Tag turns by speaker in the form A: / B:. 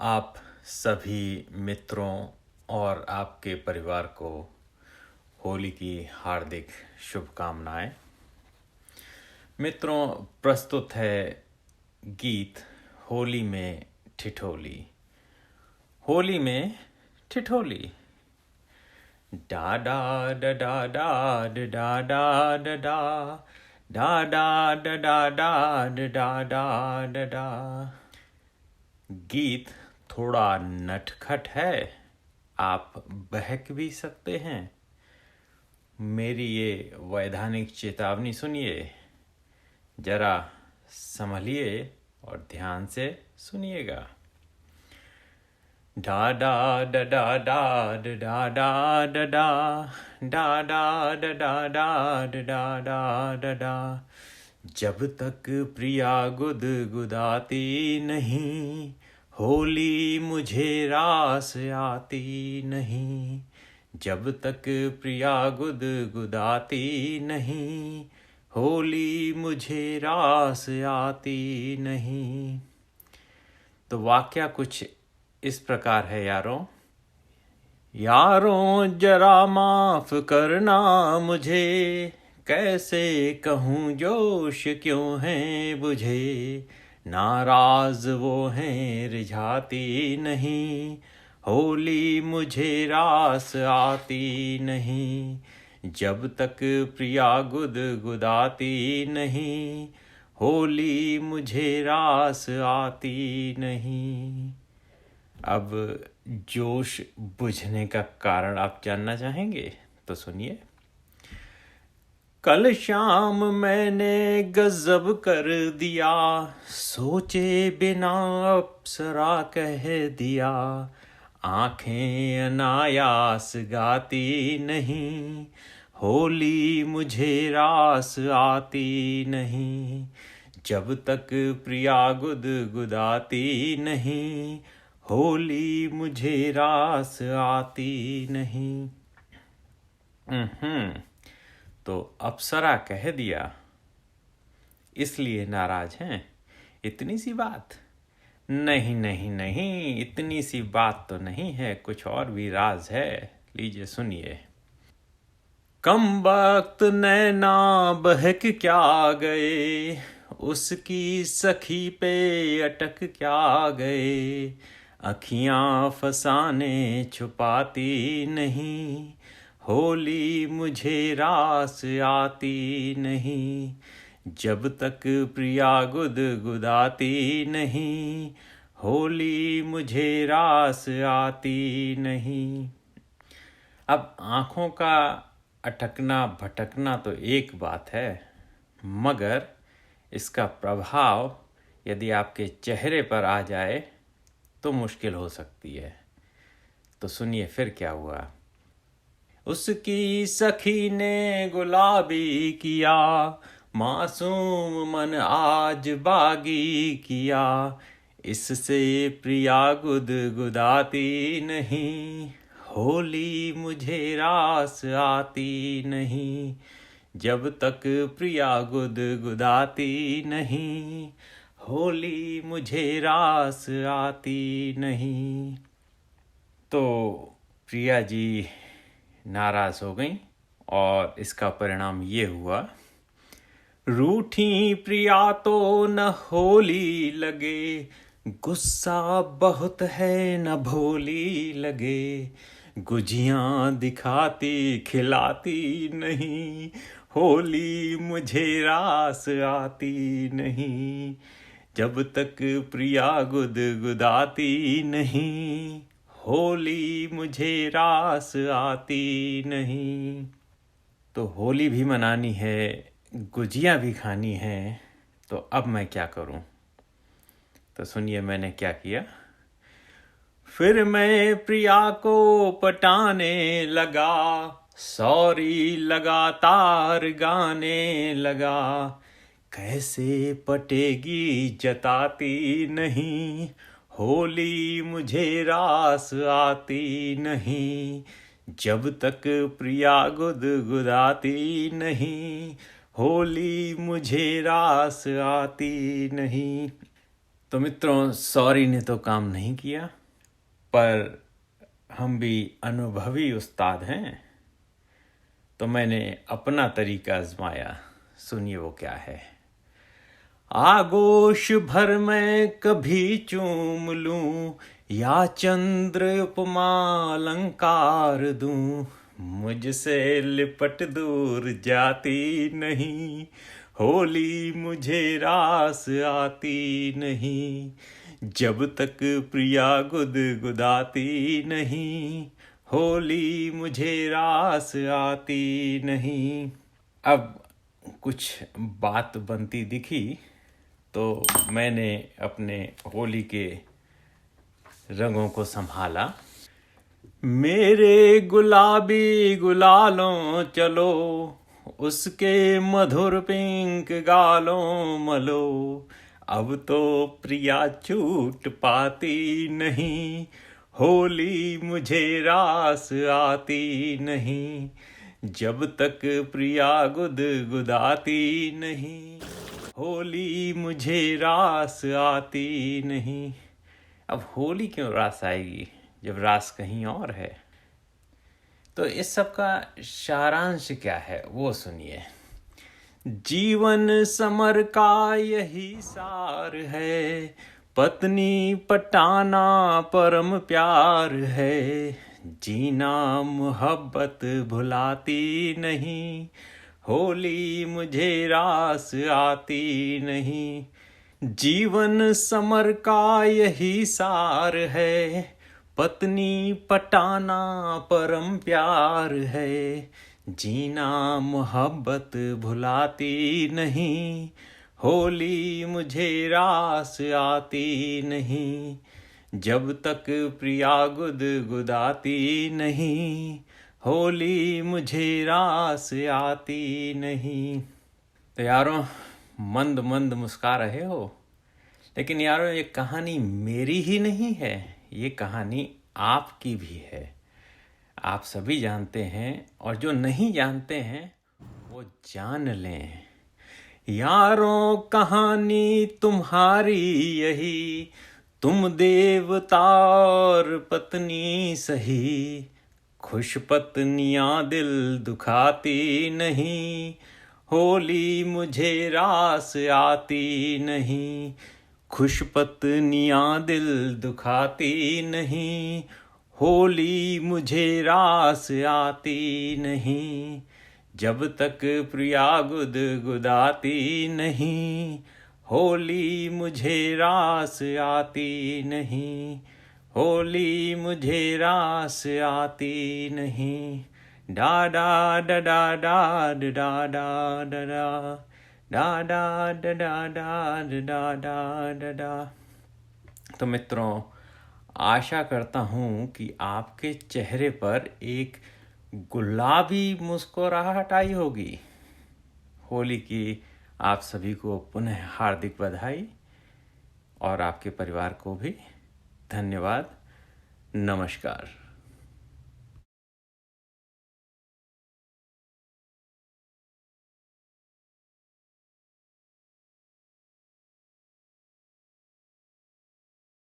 A: आप सभी मित्रों और आपके परिवार को होली की हार्दिक शुभकामनाएं। मित्रों, प्रस्तुत है गीत होली में ठिठोली। होली में ठिठोली। डा डा डा डा डा डा डा डा डा डा डा डा डा डा डा डा डा डा। गीत थोड़ा नटखट है, आप बहक भी सकते हैं। मेरी ये वैधानिक चेतावनी सुनिए, जरा संभलिए और ध्यान से सुनिएगा। डा डा डा डा डा डा डा डा डा डा डा डा डा डा डा डा डा डा। जब तक प्रिया गुदगुदाती नहीं, होली मुझे रास आती नहीं। जब तक प्रिया गुदगुदाती नहीं, होली मुझे रास आती नहीं। तो वाक्या कुछ इस प्रकार है यारों। यारों जरा माफ करना मुझे, कैसे कहूँ जोश क्यों है बुझे। नाराज वो हैं रिझाती नहीं, होली मुझे रास आती नहीं। जब तक प्रिया गुदगुदाती नहीं, होली मुझे रास आती नहीं। अब जोश बुझने का कारण आप जानना चाहेंगे तो सुनिए। कल शाम मैंने गजब कर दिया, सोचे बिना अप्सरा कह दिया। आंखें अनायास गाती नहीं, होली मुझे रास आती नहीं। जब तक प्रिया गुदगुदाती नहीं, होली मुझे रास आती नहीं। तो अप्सरा कह दिया इसलिए नाराज हैं? इतनी सी बात? नहीं नहीं नहीं, इतनी सी बात तो नहीं है, कुछ और भी राज है। लीजिए सुनिए। कम वक्त नैना बहक क्या गए, उसकी सखी पे अटक क्या गए। अखियां फसाने छुपाती नहीं, होली मुझे रास आती नहीं। जब तक प्रिया गुदगुदाती नहीं, होली मुझे रास आती नहीं। अब आँखों का अटकना भटकना तो एक बात है, मगर इसका प्रभाव यदि आपके चेहरे पर आ जाए तो मुश्किल हो सकती है। तो सुनिए फिर क्या हुआ। उसकी सखी ने गुलाबी किया, मासूम मन आज बागी किया। इससे प्रिया गुदगुदाती नहीं, होली मुझे रास आती नहीं। जब तक प्रिया गुदगुदाती नहीं, होली मुझे रास आती नहीं। तो प्रिया जी नाराज हो गई और इसका परिणाम ये हुआ। रूठी प्रिया तो न होली लगे, गुस्सा बहुत है न भोली लगे। गुजियां दिखाती खिलाती नहीं, होली मुझे रास आती नहीं। जब तक प्रिया गुदगुदाती नहीं, होली मुझे रास आती नहीं। तो होली भी मनानी है, गुजियाँ भी खानी है, तो अब मैं क्या करूं? तो सुनिए मैंने क्या किया। फिर मैं प्रिया को पटाने लगा, सॉरी लगातार गाने लगा। कैसे पटेगी जताती नहीं, होली मुझे रास आती नहीं। जब तक प्रिया गुदगुदाती नहीं, होली मुझे रास आती नहीं। तो मित्रों, सॉरी ने तो काम नहीं किया, पर हम भी अनुभवी उस्ताद हैं, तो मैंने अपना तरीका आजमाया। सुनिए वो क्या है। आगोश भर मैं कभी चूम लूं या चंद्र उपमा अलंकार दूं, मुझसे लिपट दूर जाती नहीं, होली मुझे रास आती नहीं, जब तक प्रिया गुदगुदाती नहीं, होली मुझे रास आती नहीं। अब कुछ बात बनती दिखी तो मैंने अपने होली के रंगों को संभाला। मेरे गुलाबी गुलालों चलो, उसके मधुर पिंक गालों मलो, अब तो प्रिया छूट पाती नहीं, होली मुझे रास आती नहीं, जब तक प्रिया गुदगुदाती नहीं, होली मुझे रास आती नहीं। अब होली क्यों रास आएगी जब रास कहीं और है? तो इस सब का सारांश क्या है वो सुनिए। जीवन समर का यही सार है, पत्नी पटाना परम प्यार है, जीना मोहब्बत भुलाती नहीं, होली मुझे रास आती नहीं। जीवन समर का यही सार है, पत्नी पटाना परम प्यार है, जीना मोहब्बत भुलाती नहीं, होली मुझे रास आती नहीं, जब तक प्रिया गुदगुदाती नहीं, होली मुझे रास आती नहीं। तो यारों, मंद मंद मुस्का रहे हो, लेकिन यारों ये कहानी मेरी ही नहीं है, ये कहानी आपकी भी है। आप सभी जानते हैं, और जो नहीं जानते हैं वो जान लें। यारों कहानी तुम्हारी यही, तुम देवता और पत्नी सही, खुश पत्नियां दिल दुखाती नहीं, होली मुझे रास आती नहीं, खुश पत्नियां दिल दुखाती नहीं, होली मुझे रास आती नहीं, जब तक प्रिया गुदगुदाती नहीं, होली मुझे रास आती नहीं, होली मुझे रास आती नहीं। डा डा डा डा डा डा डा डा डा डा डा डा डा डा डा डा। तो मित्रों, आशा करता हूँ कि आपके चेहरे पर एक गुलाबी मुस्कुराहट आई होगी। होली की आप सभी को पुनः हार्दिक बधाई, और आपके परिवार को भी धन्यवाद। नमस्कार।